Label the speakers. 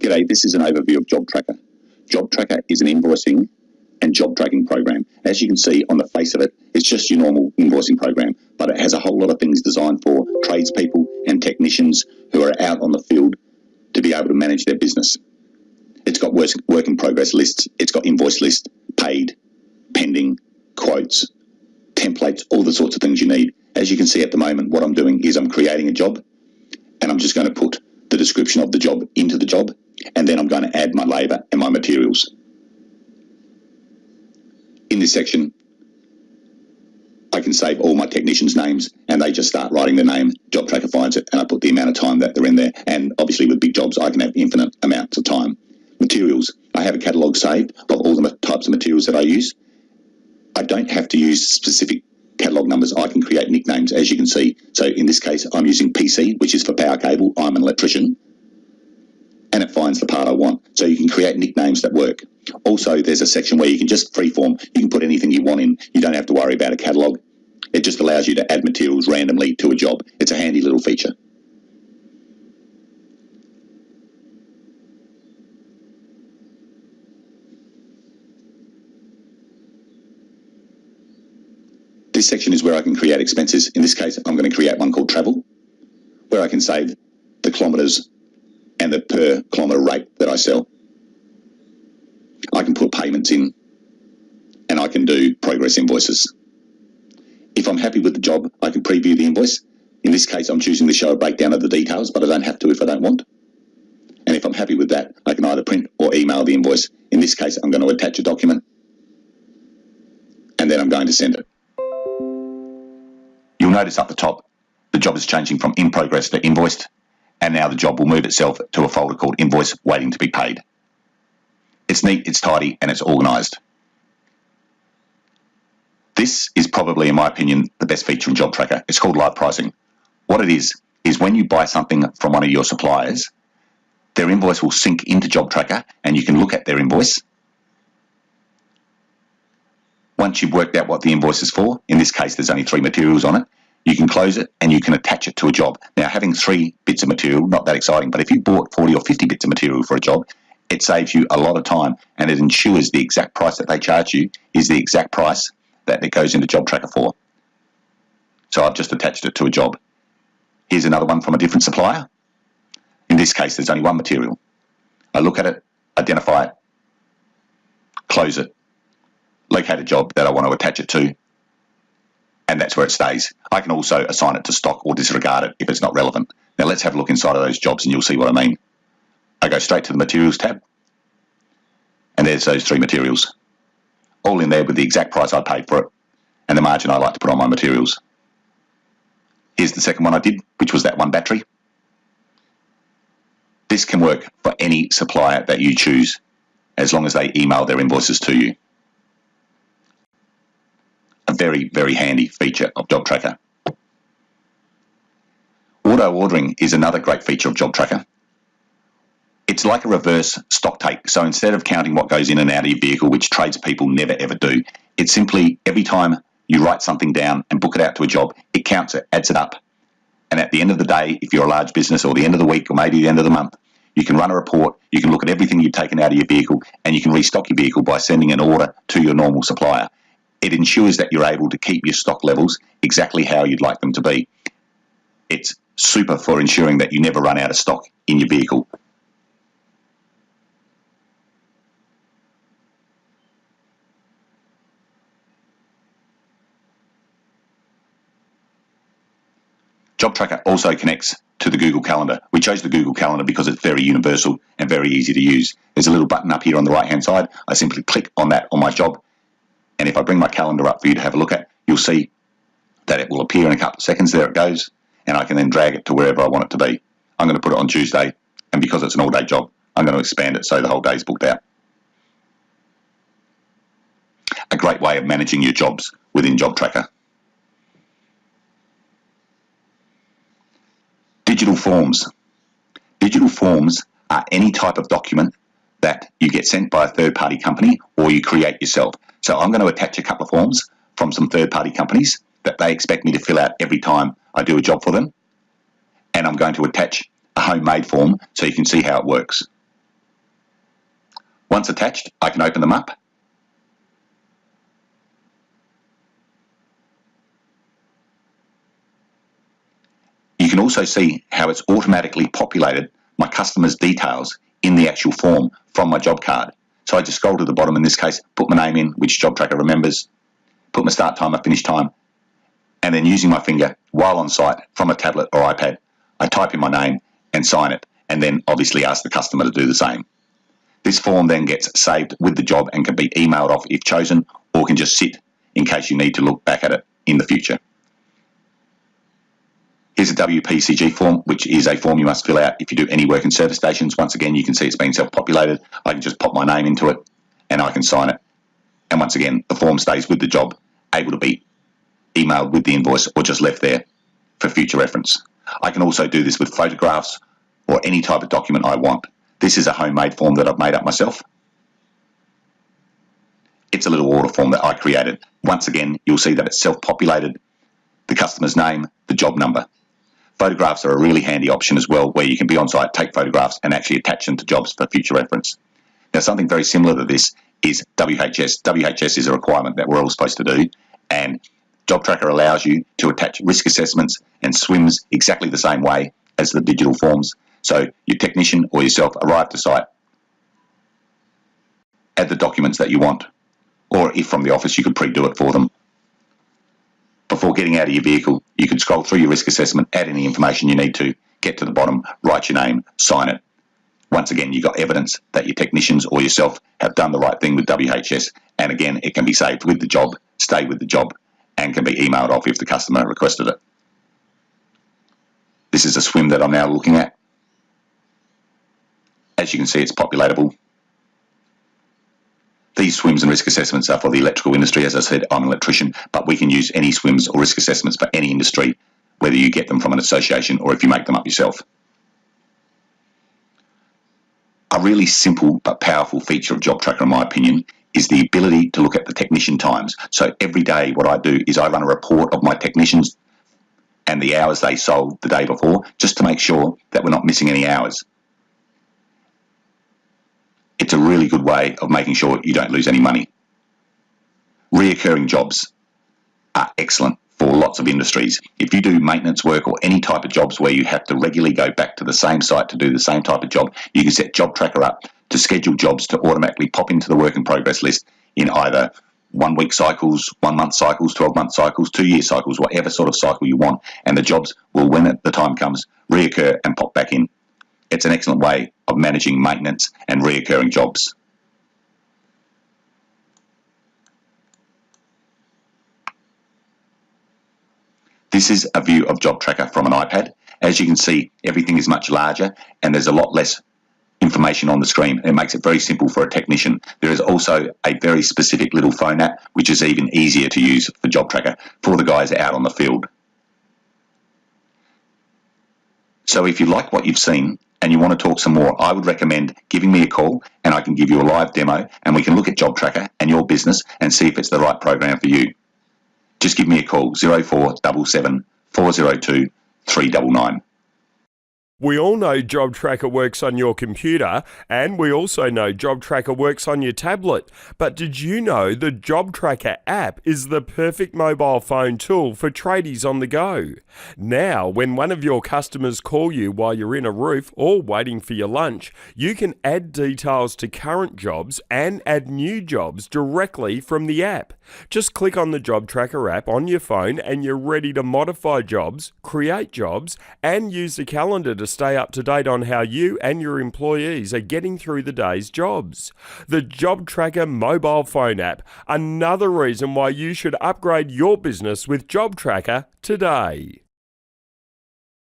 Speaker 1: G'day, this is an overview of Job Tracker. Job Tracker is an invoicing and job tracking program. As you can see on the face of it, it's just your normal invoicing program, but it has a whole lot of things designed for tradespeople and technicians who are out on the field to be able to manage their business. It's got work in progress lists, it's got invoice lists, paid, pending, quotes, templates, all the sorts of things you need. As you can see at the moment, what I'm doing is I'm creating a job and I'm just going to put the description of the job into the job, and then I'm going to add my labour and my materials. In this section, I can save all my technicians' names and they just start writing their name. Job Tracker finds it and I put the amount of time that they're in there. And obviously with big jobs, I can have infinite amounts of time. Materials, I have a catalogue saved of all the types of materials that I use. I don't have to use specific catalogue numbers. I can create nicknames, as you can see. So in this case, I'm using PC, which is for power cable. I'm an electrician. And it finds the part I want. So you can create nicknames that work. Also, there's a section where you can just freeform. You can put anything you want in. You don't have to worry about a catalogue. It just allows you to add materials randomly to a job. It's a handy little feature. This section is where I can create expenses. In this case, I'm going to create one called travel, where I can save the kilometres and the per kilometre rate that I sell. I can put payments in and I can do progress invoices. If I'm happy with the job, I can preview the invoice. In this case, I'm choosing to show a breakdown of the details, but I don't have to if I don't want. And if I'm happy with that, I can either print or email the invoice. In this case, I'm going to attach a document and then I'm going to send it. You'll notice up the top, the job is changing from in progress to invoiced, and now the job will move itself to a folder called invoice waiting to be paid. It's neat, it's tidy, and it's organised. This is probably, in my opinion, the best feature in Job Tracker. It's called live pricing. What it is when you buy something from one of your suppliers, their invoice will sync into Job Tracker and you can look at their invoice. Once you've worked out what the invoice is for, in this case there's only 3 materials on it, you can close it and you can attach it to a job. Now, having 3 bits of material, not that exciting, but if you bought 40 or 50 bits of material for a job, it saves you a lot of time and it ensures the exact price that they charge you is the exact price that it goes into Job Tracker for. So I've just attached it to a job. Here's another one from a different supplier. In this case, there's only 1 material. I look at it, identify it, close it, locate a job that I want to attach it to, and that's where it stays. I can also assign it to stock or disregard it if it's not relevant. Now let's have a look inside of those jobs and you'll see what I mean. I go straight to the materials tab, and there's those 3 materials, all in there with the exact price I paid for it and the margin I like to put on my materials. Here's the second one I did, which was that 1 battery. This can work for any supplier that you choose, as long as they email their invoices to you. A very, very handy feature of Job Tracker. Auto ordering is another great feature of Job Tracker. It's like a reverse stock take. So instead of counting what goes in and out of your vehicle, which tradespeople never ever do, it's simply every time you write something down and book it out to a job, it counts it, adds it up. And at the end of the day, if you're a large business, or the end of the week, or maybe the end of the month, you can run a report, you can look at everything you've taken out of your vehicle, and you can restock your vehicle by sending an order to your normal supplier. It ensures that you're able to keep your stock levels exactly how you'd like them to be. It's super for ensuring that you never run out of stock in your vehicle. Job Tracker also connects to the Google Calendar. We chose the Google Calendar because it's very universal and very easy to use. There's a little button up here on the right hand side. I simply click on that on my job, and if I bring my calendar up for you to have a look at, you'll see that it will appear in a couple of seconds. There it goes, and I can then drag it to wherever I want it to be. I'm going to put it on Tuesday, and because it's an all-day job, I'm going to expand it so the whole day's booked out. A great way of managing your jobs within Job Tracker. Digital forms. Digital forms are any type of document that you get sent by a third-party company or you create yourself. So I'm going to attach a couple of forms from some third-party companies that they expect me to fill out every time I do a job for them. And I'm going to attach a homemade form so you can see how it works. Once attached, I can open them up. You can also see how it's automatically populated my customer's details in the actual form from my job card. So I just scroll to the bottom in this case, put my name in, which Job Tracker remembers, put my start time, my finish time, and then using my finger while on site from a tablet or iPad, I type in my name and sign it, and then obviously ask the customer to do the same. This form then gets saved with the job and can be emailed off if chosen, or can just sit in case you need to look back at it in the future. Here's a WPCG form, which is a form you must fill out if you do any work in service stations. Once again, you can see it's been self-populated. I can just pop my name into it and I can sign it. And once again, the form stays with the job, able to be emailed with the invoice or just left there for future reference. I can also do this with photographs or any type of document I want. This is a homemade form that I've made up myself. It's a little order form that I created. Once again, you'll see that it's self-populated, the customer's name, the job number. Photographs are a really handy option as well, where you can be on site, take photographs and actually attach them to jobs for future reference. Now, something very similar to this is WHS. WHS is a requirement that we're all supposed to do, and Job Tracker allows you to attach risk assessments and SWIMs exactly the same way as the digital forms. So your technician or yourself arrive to site, add the documents that you want, or if from the office, you could pre-do it for them. Before getting out of your vehicle, you can scroll through your risk assessment, add any information you need to, get to the bottom, write your name, sign it. Once again, you've got evidence that your technicians or yourself have done the right thing with WHS, and again, it can be saved with the job, stay with the job, and can be emailed off if the customer requested it. This is a SWIM that I'm now looking at. As you can see, it's populatable. These SWIMs and risk assessments are for the electrical industry. As I said, I'm an electrician, but we can use any SWIMs or risk assessments for any industry, whether you get them from an association or if you make them up yourself. A really simple but powerful feature of Job Tracker, in my opinion, is the ability to look at the technician times. So every day what I do is I run a report of my technicians and the hours they sold the day before, just to make sure that we're not missing any hours. It's a really good way of making sure you don't lose any money. Reoccurring jobs are excellent for lots of industries. If you do maintenance work or any type of jobs where you have to regularly go back to the same site to do the same type of job, you can set Job Tracker up to schedule jobs to automatically pop into the work in progress list in either 1 week cycles, 1 month cycles, 12-month cycles, 2 year cycles, whatever sort of cycle you want, and the jobs will, when the time comes, reoccur and pop back in. It's an excellent way of managing maintenance and reoccurring jobs. This is a view of Job Tracker from an iPad. As you can see, everything is much larger and there's a lot less information on the screen. It makes it very simple for a technician. There is also a very specific little phone app, which is even easier to use for Job Tracker for the guys out on the field. So if you like what you've seen and you want to talk some more, I would recommend giving me a call and I can give you a live demo and we can look at Job Tracker and your business and see if it's the right program for you. Just give me a call, 0477 402 399.
Speaker 2: We all know Job Tracker works on your computer, and we also know Job Tracker works on your tablet. But did you know the Job Tracker app is the perfect mobile phone tool for tradies on the go? Now, when one of your customers call you while you're in a roof or waiting for your lunch, you can add details to current jobs and add new jobs directly from the app. Just click on the Job Tracker app on your phone and you're ready to modify jobs, create jobs, and use the calendar to stay up to date on how you and your employees are getting through the day's jobs. The Job Tracker mobile phone app, another reason why you should upgrade your business with Job Tracker today.